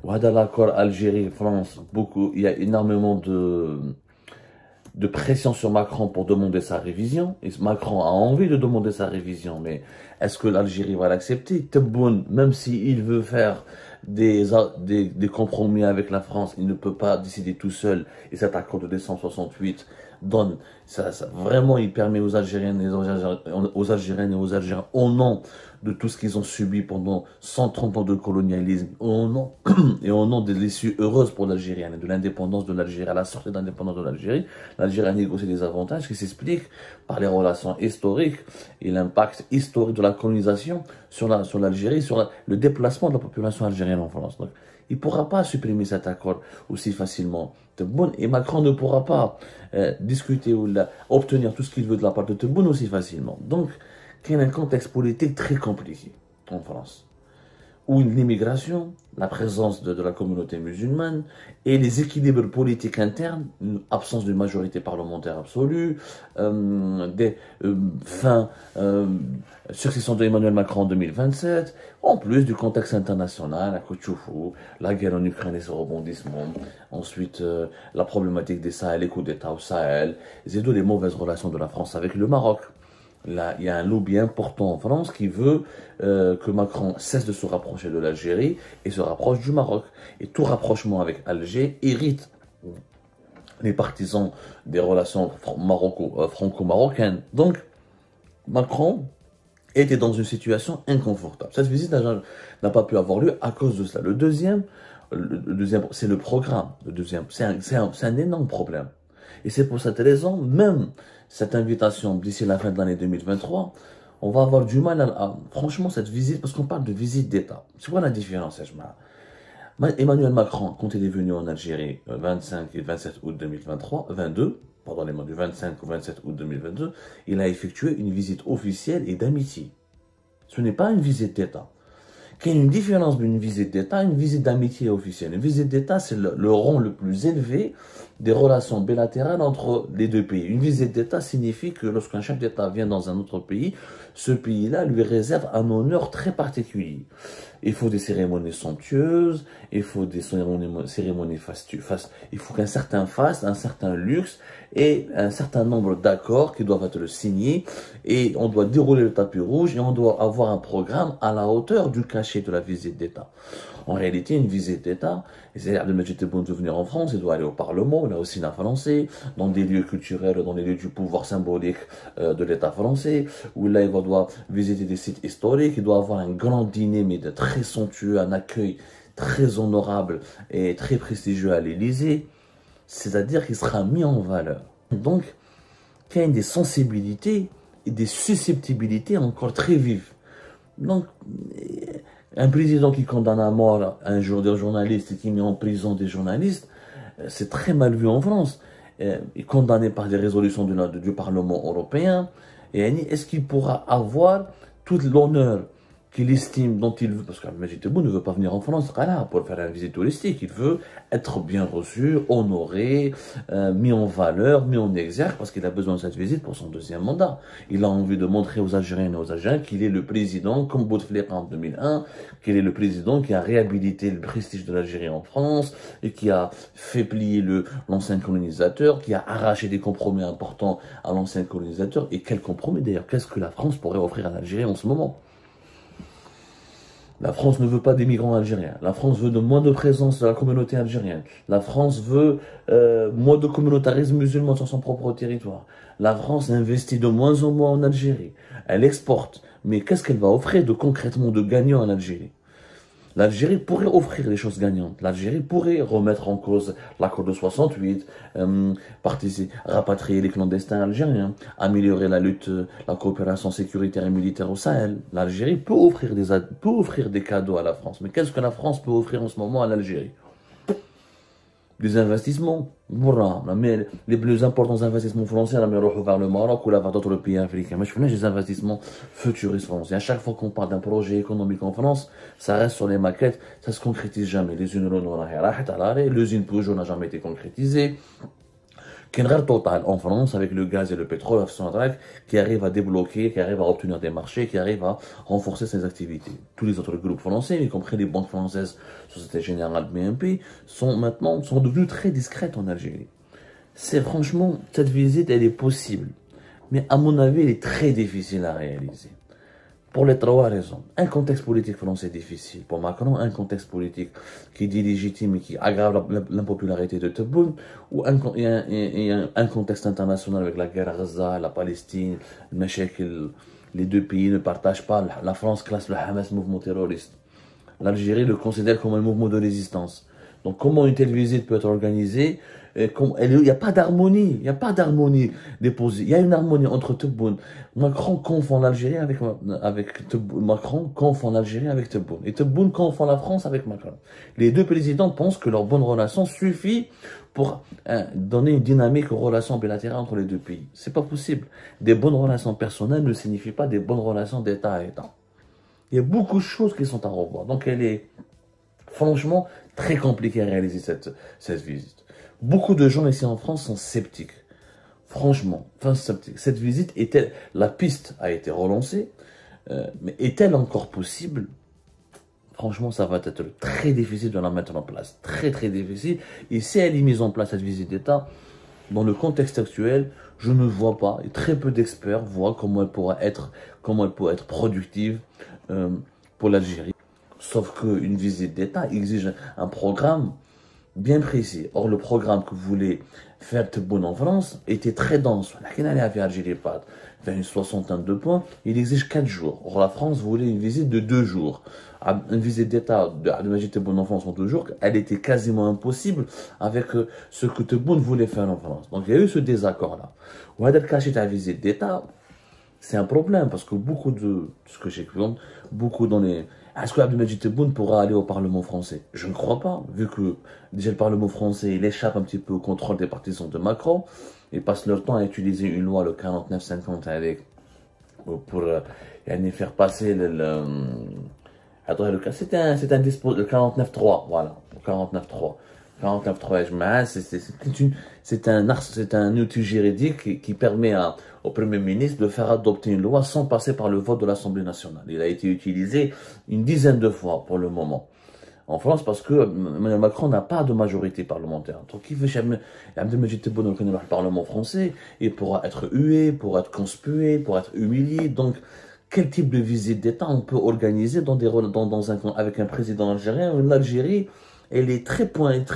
وهذا l'accord Algérie-France, beaucoup, il y a énormément de pression sur Macron pour demander sa révision. Et Macron a envie de demander sa révision, mais est-ce que l'Algérie va l'accepter? Tebboune, même s'il veut faire des compromis avec la France, il ne peut pas décider tout seul. Et cet accord de décembre 68 donne, vraiment, il permet aux Algériennes et aux Algériens, au nom de tout ce qu'ils ont subi pendant 130 ans de colonialisme, et au nom de l'issue heureuse pour l'Algérie, de l'indépendance de l'Algérie, à la sortie de l'indépendance de l'Algérie, l'Algérie a négocié des avantages qui s'expliquent par les relations historiques et l'impact historique de la colonisation sur l'Algérie, sur le déplacement de la population algérienne en France. Donc, il ne pourra pas supprimer cet accord aussi facilement. Tebboune, et Macron ne pourra pas discuter ou obtenir tout ce qu'il veut de la part de Tebboune aussi facilement. Donc, il y a un contexte politique très compliqué en France, où l'immigration, la présence de la communauté musulmane et les équilibres politiques internes, une absence de majorité parlementaire absolue, succession d'Emmanuel Macron en 2027, en plus du contexte international, à Koutchoufou, la guerre en Ukraine et ses rebondissements, ensuite la problématique des Sahel, les coups d'État au Sahel, et les mauvaises relations de la France avec le Maroc. Là, il y a un lobby important en France qui veut que Macron cesse de se rapprocher de l'Algérie et se rapproche du Maroc. Et tout rapprochement avec Alger irrite les partisans des relations franco-marocaines. Donc, Macron était dans une situation inconfortable. Cette visite n'a pas pu avoir lieu à cause de cela. Le deuxième, c'est le programme. Le deuxième, c'est un énorme problème. Et c'est pour cette raison, même cette invitation d'ici la fin de l'année 2023, on va avoir du mal franchement, cette visite, parce qu'on parle de visite d'État. C'est quoi la différence, Emmanuel Macron, quand il est venu en Algérie, 25 et 27 août 22, pardonnez-moi, du 25 au 27 août 2022, il a effectué une visite officielle et d'amitié. Ce n'est pas une visite d'État. Qu'il y a une différence d'une visite d'État et une visite d'amitié officielle. Une visite d'État, c'est le rang le plus élevé des relations bilatérales entre les deux pays. Une visite d'État signifie que lorsqu'un chef d'État vient dans un autre pays, ce pays-là lui réserve un honneur très particulier. Il faut des cérémonies somptueuses, il faut des cérémonies fastueuses, il faut qu'un certain faste, un certain luxe et un certain nombre d'accords qui doivent être signés, et on doit dérouler le tapis rouge et on doit avoir un programme à la hauteur du cachet de la visite d'État. En réalité, une visite d'État, c'est Abdelmadjid Tebboune de venir en France, il doit aller au Parlement, là aussi au français, dans des lieux culturels, dans les lieux du pouvoir symbolique de l'État français, où là il doit visiter des sites historiques, il doit avoir un grand dîner, mais de très somptueux, un accueil très honorable et très prestigieux à l'Élysée, c'est-à-dire qu'il sera mis en valeur. Donc, il y a des sensibilités et des susceptibilités encore très vives. Donc, un président qui condamne à mort un journaliste et qui met en prison des journalistes, c'est très mal vu en France. Il est condamné par des résolutions du Parlement européen. Et est-ce qu'il pourra avoir tout l'honneur qu'il estime, dont il veut, parce qu'Abdelmadjid Tebboune ne veut pas venir en France pour faire une visite touristique, il veut être bien reçu, honoré, mis en valeur, mis en exergue, parce qu'il a besoin de cette visite pour son deuxième mandat. Il a envie de montrer aux Algériennes et aux Algériens qu'il est le président, comme Bouteflika en 2001, qu'il est le président qui a réhabilité le prestige de l'Algérie en France, et qui a fait plier l'ancien colonisateur, qui a arraché des compromis importants à l'ancien colonisateur. Et quel compromis d'ailleurs? Qu'est-ce que la France pourrait offrir à l'Algérie en ce moment? La France ne veut pas des migrants algériens. La France veut moins de présence de la communauté algérienne. La France veut moins de communautarisme musulman sur son propre territoire. La France investit de moins en moins en Algérie. Elle exporte. Mais qu'est-ce qu'elle va offrir de concrètement de gagnant en Algérie? L'Algérie pourrait offrir des choses gagnantes. L'Algérie pourrait remettre en cause l'accord de 68, rapatrier les clandestins algériens, améliorer la lutte, la coopération sécuritaire et militaire au Sahel. L'Algérie peut offrir des cadeaux à la France. Mais qu'est-ce que la France peut offrir en ce moment à l'Algérie? Des investissements. Mais les plus importants investissements français, vers le Maroc ou vers d'autres pays africains. Mais je connais des investissements futuristes français. À chaque fois qu'on parle d'un projet économique en France, ça reste sur les maquettes, ça ne se concrétise jamais. L'usine Renault, l'usine Peugeot n'a jamais été concrétisée. Qu'il y a une rare totale en France avec le gaz et le pétrole qui arrive à débloquer, qui arrive à obtenir des marchés, qui arrive à renforcer ses activités. Tous les autres groupes français, y compris les banques françaises, Société Générale, BNP, sont devenus très discrètes en Algérie. C'est franchement, cette visite, elle est possible. Mais à mon avis, elle est très difficile à réaliser. Pour les trois raisons. Un contexte politique français difficile. Pour Macron, un contexte politique qui dit légitime et qui aggrave l'impopularité de Tebboune, ou un contexte international avec la guerre à Gaza, la Palestine, le Machakil, les deux pays ne partagent pas. La France classe le Hamas mouvement terroriste. L'Algérie le considère comme un mouvement de résistance. Donc comment une telle visite peut être organisée? Il n'y a pas d'harmonie, il n'y a pas d'harmonie déposée. Il y a une harmonie entre Tebboune. Macron confond l'Algérie avec Tebboune. Macron confond l'Algérie avec Tebboune. Et Tebboune confond la France avec Macron. Les deux présidents pensent que leur bonne relation suffit pour donner une dynamique aux relations bilatérales entre les deux pays. C'est pas possible. Des bonnes relations personnelles ne signifient pas des bonnes relations d'État à État. Il y a beaucoup de choses qui sont à revoir. Donc elle est franchement très compliquée à réaliser cette visite. Beaucoup de gens ici en France sont sceptiques. Franchement, sceptiques. Cette visite, la piste a été relancée, mais est-elle encore possible? Franchement, ça va être très difficile de la mettre en place. Très, très difficile. Et si elle est mise en place, cette visite d'État, dans le contexte actuel, je ne vois pas, et très peu d'experts voient comment elle pourra être productive pour l'Algérie. Sauf qu'une visite d'État exige un programme bien précis. Or, le programme que voulait faire Tebboune en France était très dense. La Algérie fait une soixantaine de points, il exige 4 jours. Or, la France voulait une visite de 2 jours. Une visite d'État de Abdelmajid Tebboune en France en 2 jours, elle était quasiment impossible avec ce que Tebboune voulait faire en France. Donc, il y a eu ce désaccord-là. Ou la visite d'État, c'est un problème parce que beaucoup de ce que j'ai vu, beaucoup dans les... Est-ce que Abdelmajid Tebboune pourra aller au Parlement français? Je ne crois pas, vu que déjà le Parlement français, il échappe un petit peu au contrôle des partisans de Macron. Ils passent leur temps à utiliser une loi, le 49-50, pour faire passer c'est un dispositif, le 49-3, voilà, le 49-3. 49.3, c'est un outil juridique qui permet au Premier ministre de faire adopter une loi sans passer par le vote de l'Assemblée nationale. Il a été utilisé une dizaine de fois pour le moment en France parce que Emmanuel Macron n'a pas de majorité parlementaire. Donc il veut jamais Abdelmajid Tebboune dans le Parlement français, il pourra être hué, pourra être conspué, pourra être humilié. Donc quel type de visite d'État on peut organiser avec un président algérien ou une Algérie? Elle est très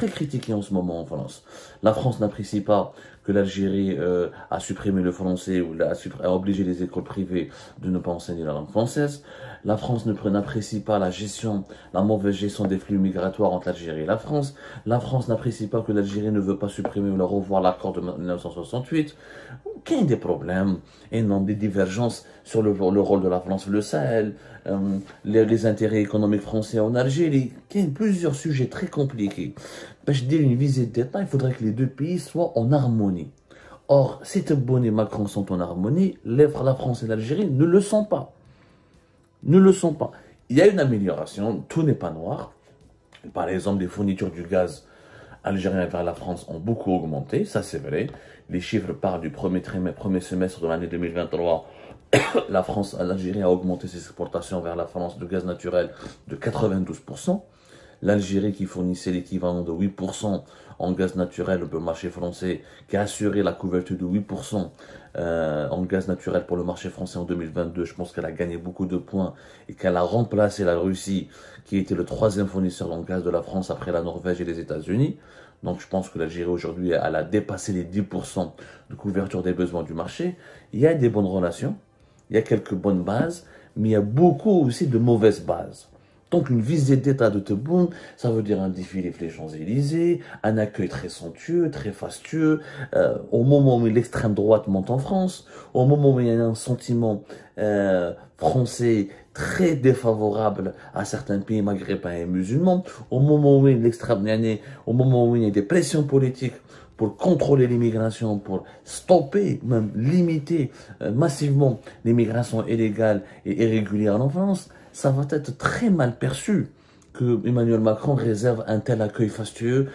critiquée en ce moment en France. La France n'apprécie pas que l'Algérie a supprimé le français ou a obligé les écoles privées de ne pas enseigner la langue française. La France n'apprécie pas la mauvaise gestion des flux migratoires entre l'Algérie et la France. La France n'apprécie pas que l'Algérie ne veut pas supprimer ou revoir l'accord de 1968. Qu'il y ait des problèmes et non des divergences sur le rôle de la France sur le Sahel, les intérêts économiques français en Algérie, qu'il y ait plusieurs sujets très compliqués. Je dis une visite d'État, il faudrait que les deux pays soient en harmonie. Or, si Tebboune et Macron sont en harmonie, la France et l'Algérie ne le sont pas. Ne le sont pas. Il y a une amélioration, tout n'est pas noir. Par exemple, les fournitures du gaz algérien vers la France ont beaucoup augmenté, ça c'est vrai. Les chiffres parlent du premier semestre de l'année 2023. L'Algérie a augmenté ses exportations vers la France de gaz naturel de 92%. L'Algérie qui fournissait l'équivalent de 8% en gaz naturel pour le marché français, qui a assuré la couverture de 8% en gaz naturel pour le marché français en 2022. Je pense qu'elle a gagné beaucoup de points et qu'elle a remplacé la Russie, qui était le 3e fournisseur en gaz de la France après la Norvège et les États-Unis. Donc je pense que l'Algérie aujourd'hui, elle a dépassé les 10% de couverture des besoins du marché. Il y a des bonnes relations, il y a quelques bonnes bases, mais il y a beaucoup aussi de mauvaises bases. Donc une visite d'État de Tebboune, ça veut dire un défilé les Champs-Élysées, un accueil très somptueux, très fastueux, au moment où l'extrême droite monte en France, au moment où il y a un sentiment français très défavorable à certains pays maghrébins et musulmans, au moment où il y a des pressions politiques pour contrôler l'immigration, pour stopper, même limiter massivement l'immigration illégale et irrégulière en France, ça va être très mal perçu que Emmanuel Macron réserve un tel accueil fastueux